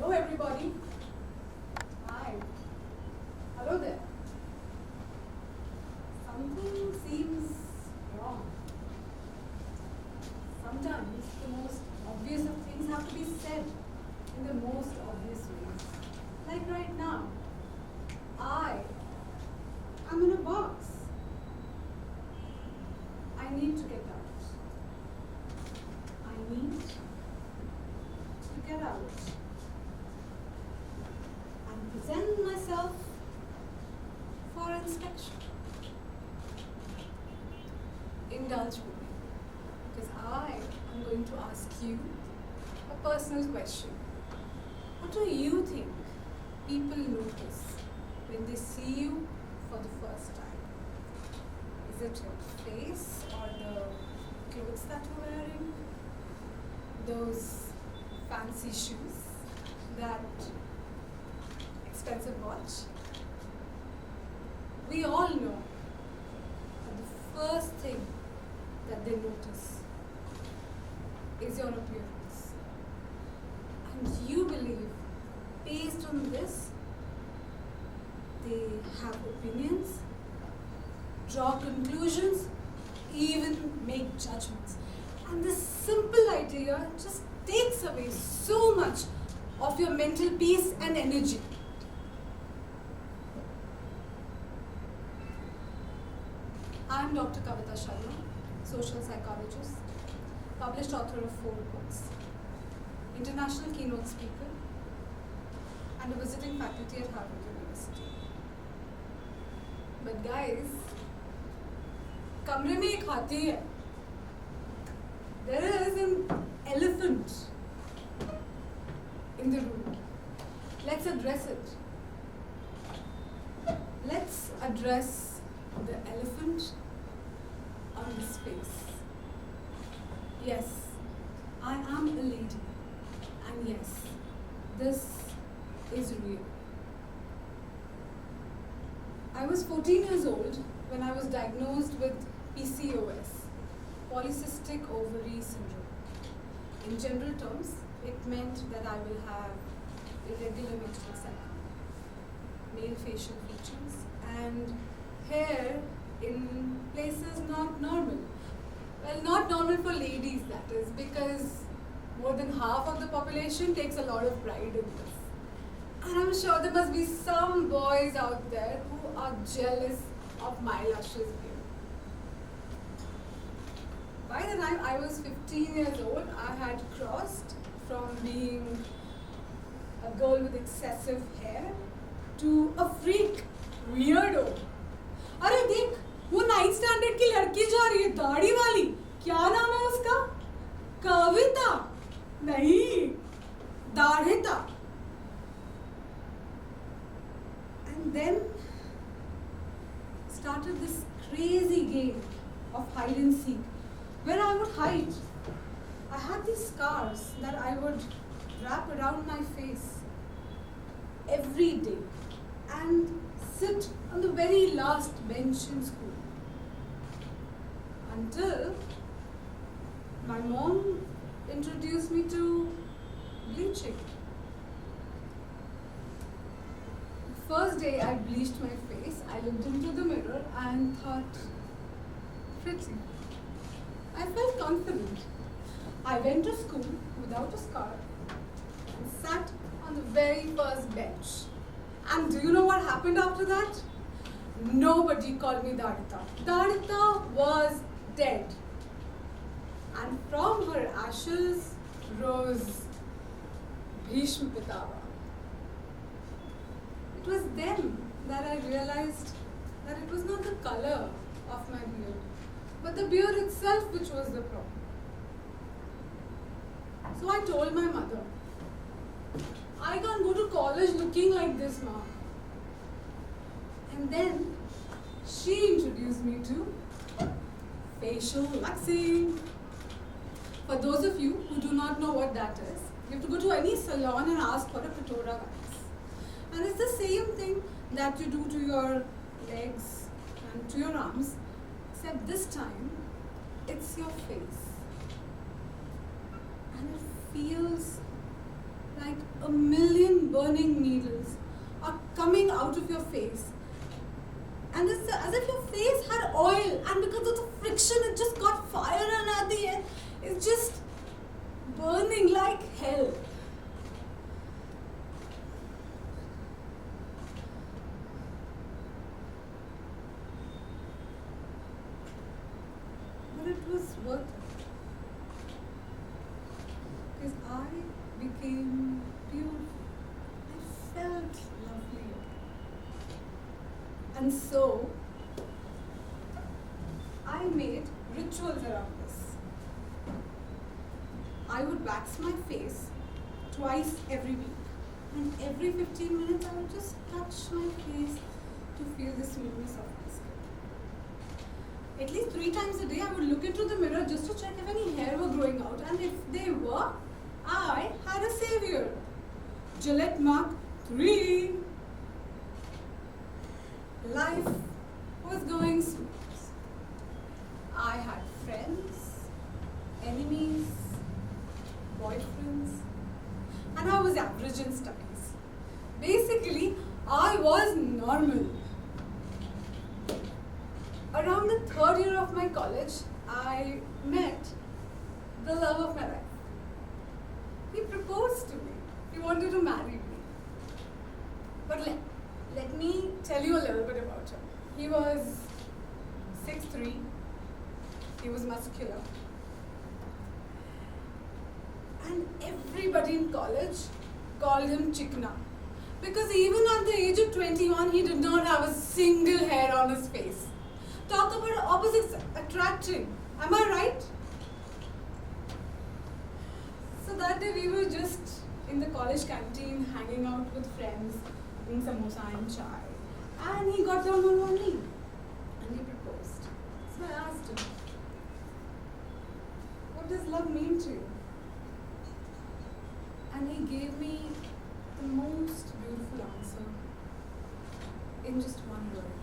Hello everybody. Hi. Hello there. Something seems wrong. Sometimes the most obvious of things have to be said in the most obvious ways. Like right now. I am in a box. I need to get out. I need to get out and present myself for inspection. Indulge with me, because I am going to ask you a personal question. What do you think people notice when they see you for the first time? Is it your face or the clothes that you're wearing? Those fancy shoes? That expensive watch? We all know that the first thing that they notice is your appearance. And you believe, based on this, they have opinions, draw conclusions, even make judgments. And this simple idea just takes away so much of your mental peace and energy. I am Dr. Kavita Sharma, social psychologist, published author of 4 books, international keynote speaker, and a visiting faculty at Harvard University. But guys, कमरे में एक हाथी है. There is an elephant in the room. Let's address it. Let's address the elephant on his face. Yes, I am a lady. And yes, this is real. I was 14 years old when I was diagnosed with PCOS, polycystic ovary syndrome. In general terms, it meant that I will have irregular menstrual cycle, male facial features, and hair in places not normal. Well, not normal for ladies, that is, because more than half of the population takes a lot of pride in this. And I'm sure there must be some boys out there who are jealous of my luscious beard. By the time I was 15 years old, I had crossed from being a girl with excessive hair to a freak, weirdo. अरे देख, वो 9th standard की लड़की जा रही है, दाढ़ी वाली. क्या नाम है उसका? कविता? नहीं, दाढ़िता. And then started this crazy game of hide and seek, where I would hide. I had these scars that I would wrap around my face every day and sit on the very last bench in school. Until my mom introduced me to bleaching. The first day I bleached my face, I looked into the mirror and thought, pretty. I felt confident. I went to school without a scarf and sat on the very first bench. And do you know what happened after that? Nobody called me Dadita. Dadita was dead. And from her ashes rose Bhishma Pitava. It was then that I realized that it was not the color of my beard, but the beard itself which was the problem. So I told my mother, I can't go to college looking like this, Ma. And then she introduced me to facial waxing. For those of you who do not know what that is, you have to go to any salon and ask for a Pitora wax. And it's the same thing that you do to your legs and to your arms, except this time it's your face. And it feels like a million burning needles are coming out of your face. And it's as if your face had oil, and because of the friction, it just got fire, and at the end, it's just burning like hell. But it was worth it. Because I became beautiful. I felt lovely. And so, I made rituals around this. I would wax my face twice every week. And every 15 minutes, I would just touch my face to feel the smoothness of my skin. At least 3 times a day, I would look into the mirror just to check if any hair were growing out. And if they were, I had a savior. Gillette Mark 3. Life was going smooth. I had friends, enemies, boyfriends, and I was average in studies. Basically, I was normal. Around the 3rd year of my college, I met the love of my life. He proposed to me. He wanted to marry me. But let me tell you a little bit about him. He was 6'3". He was muscular. And everybody in college called him Chikna. Because even at the age of 21, he did not have a single hair on his face. Talk about opposites attracting. Am I right? So that day we were just in the college canteen hanging out with friends, eating samosa and chai. And he got down on one knee and he proposed. So I asked him, what does love mean to you? And he gave me the most beautiful answer in just one word.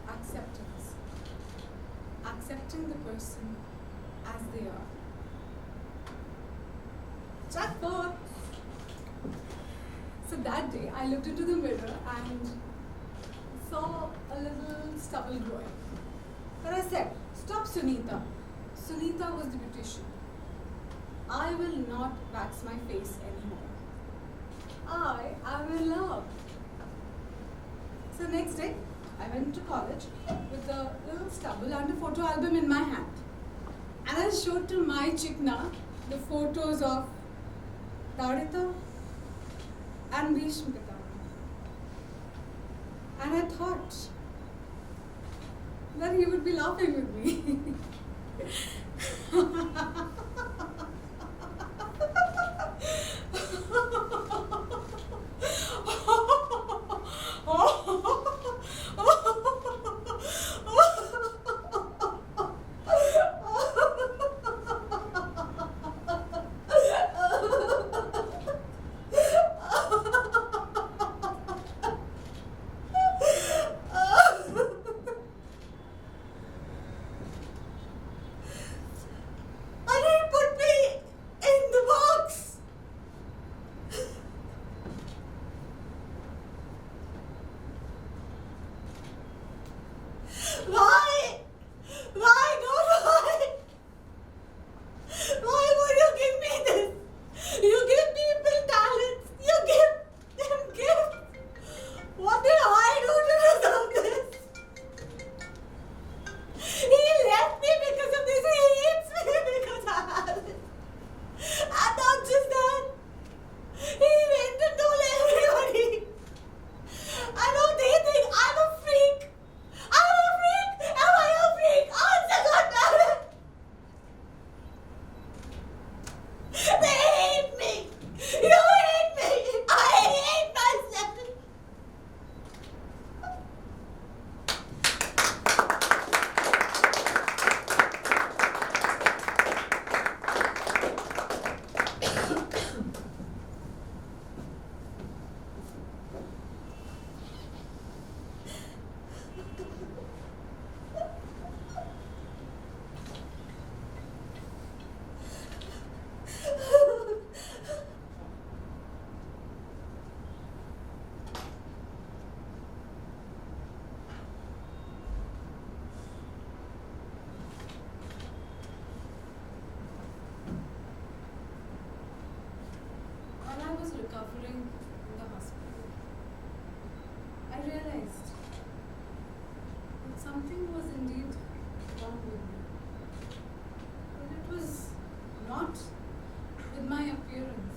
Acceptance. Accepting the person as they are. Jackpot! So that day, I looked into the mirror and saw a little stubble growing. But I said, stop Sunita. Sunita was the beautician. I will not wax my face anymore. I am in love. So next day, I went to college with a little stubble and a photo album in my hand. And I showed to my Chikna the photos of Tadita and Bhishma. And I thought that he would be laughing with me. not with my appearance.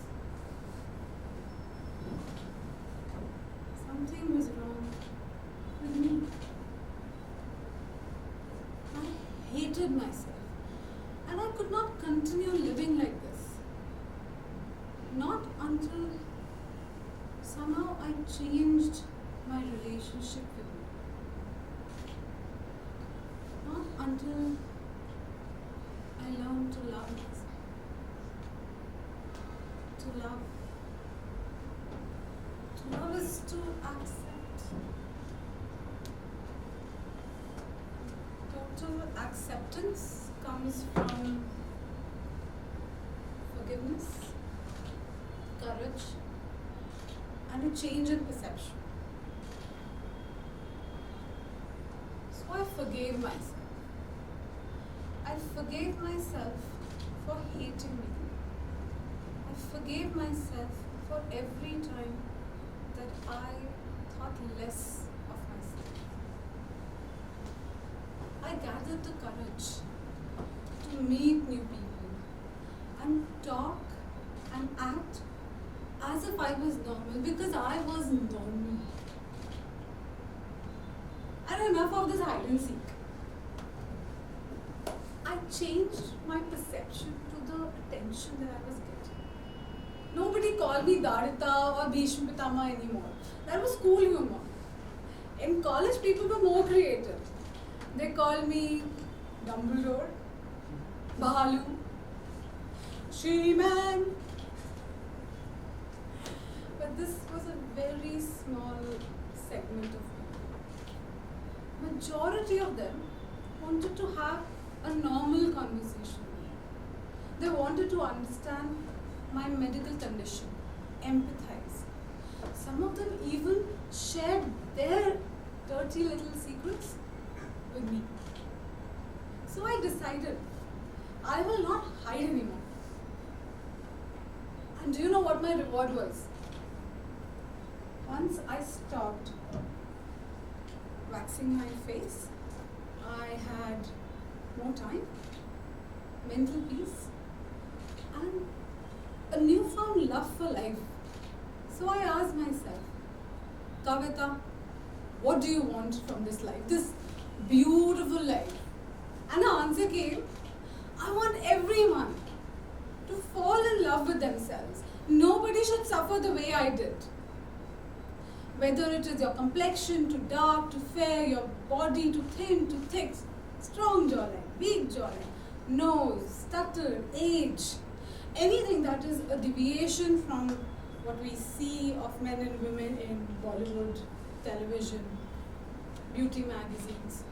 Something was wrong with me. I hated myself, and I could not continue living like this. Not until somehow I changed my relationship with me. Not until I learned to love myself. To love. To love is to accept. Total acceptance comes from forgiveness, courage, and a change in perception. So I forgave myself. I forgave myself for hating me. I forgave myself for every time that I thought less of myself. I gathered the courage to meet new people and talk and act as if I was normal, because I was normal. And enough of this hide and seek. I changed my perception to the attention that I was getting. Nobody called me Darita or Bhishma Pitama anymore. That was school humor. In college, people were more creative. They called me Dumbledore, Balu, She-Man. But this was a very small segment of me. Majority of them wanted to have a normal conversation with me. They wanted to understand my medical condition, empathize. Some of them even shared their dirty little secrets with me. So I decided I will not hide anymore. And do you know what my reward was? Once I stopped waxing my face, I had more time, mental peace, and a newfound love for life. So I asked myself, Kavita, what do you want from this life, this beautiful life? And the answer came, I want everyone to fall in love with themselves. Nobody should suffer the way I did. Whether it is your complexion to dark to fair, your body to thin to thick, strong jawline, weak jawline, nose, stutter, age, anything that is a deviation from what we see of men and women in Bollywood, television, beauty magazines.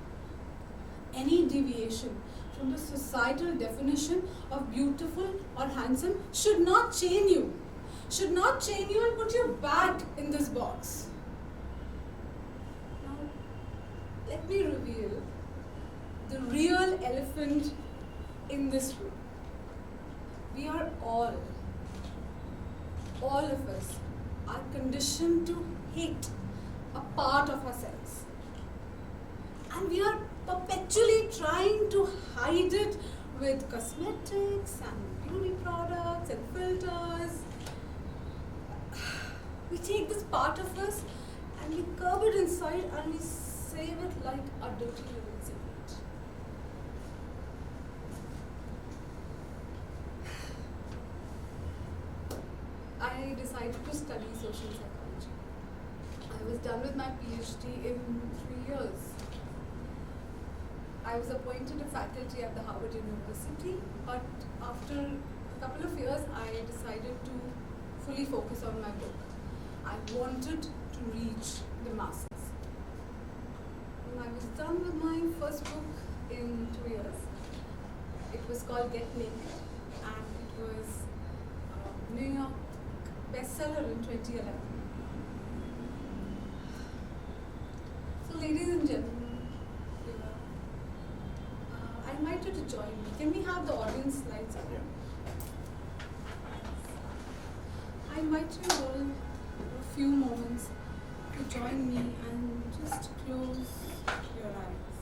Any deviation from the societal definition of beautiful or handsome should not chain you. Should not chain you and put you back in this box. Now, let me reveal the real elephant in this room. We are all of us are conditioned to hate a part of ourselves. And we are perpetually trying to hide it with cosmetics and beauty products and filters. We take this part of us and we curb it inside and we save it like a dirty little secret. I decided to study social psychology. I was done with my PhD in 3 years. I was appointed a faculty at the Harvard University, but after a couple of years, I decided to fully focus on my book. I wanted to reach the masses. When I was done with my first book in 2 years, it was called Get Naked, and it was a New York bestseller in 2011. So, ladies and gentlemen, I invite you to join me. Can we have the audience slides up here? I invite you all for a few moments to join me and just close your eyes.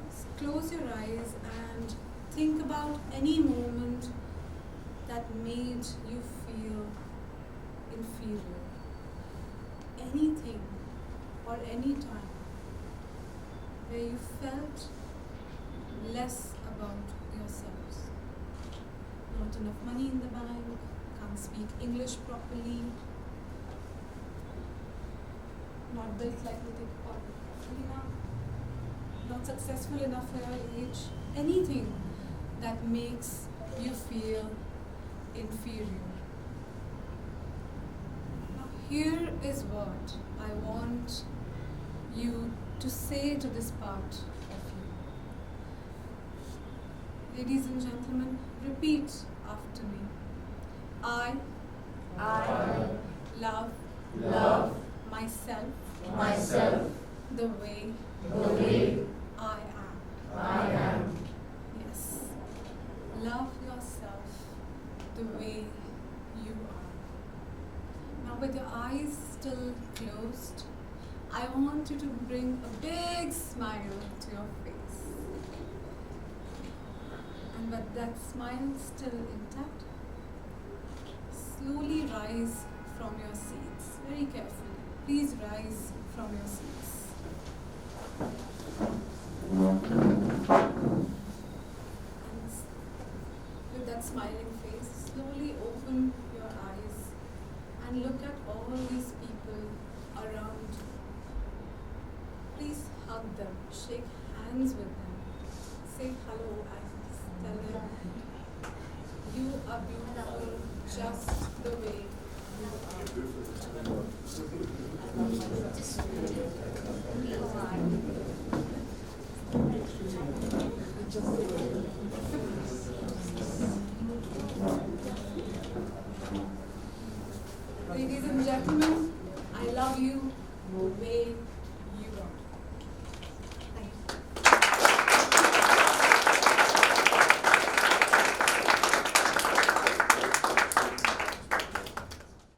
Just close your eyes and think about any moment that made you feel inferior. Anything or any time where you felt less about yourselves. Not enough money in the bank, can't speak English properly, not built like Nitika, not successful enough for your age. Anything that makes you feel inferior. Now here is what I want you to say to this part of you. Ladies and gentlemen, repeat after me. I love myself the way I am. Yes. Love yourself the way you are. Now with your eyes still closed, I want you to bring a big smile to your face. And with that smile still intact, slowly rise from your seats. Very carefully. Please rise from your seats. And with that smiling face, slowly open your eyes and look at all these people around you. Please hug them, shake hands with them, say hello and tell them you are beautiful just the way you are. Ladies and gentlemen, I love you the way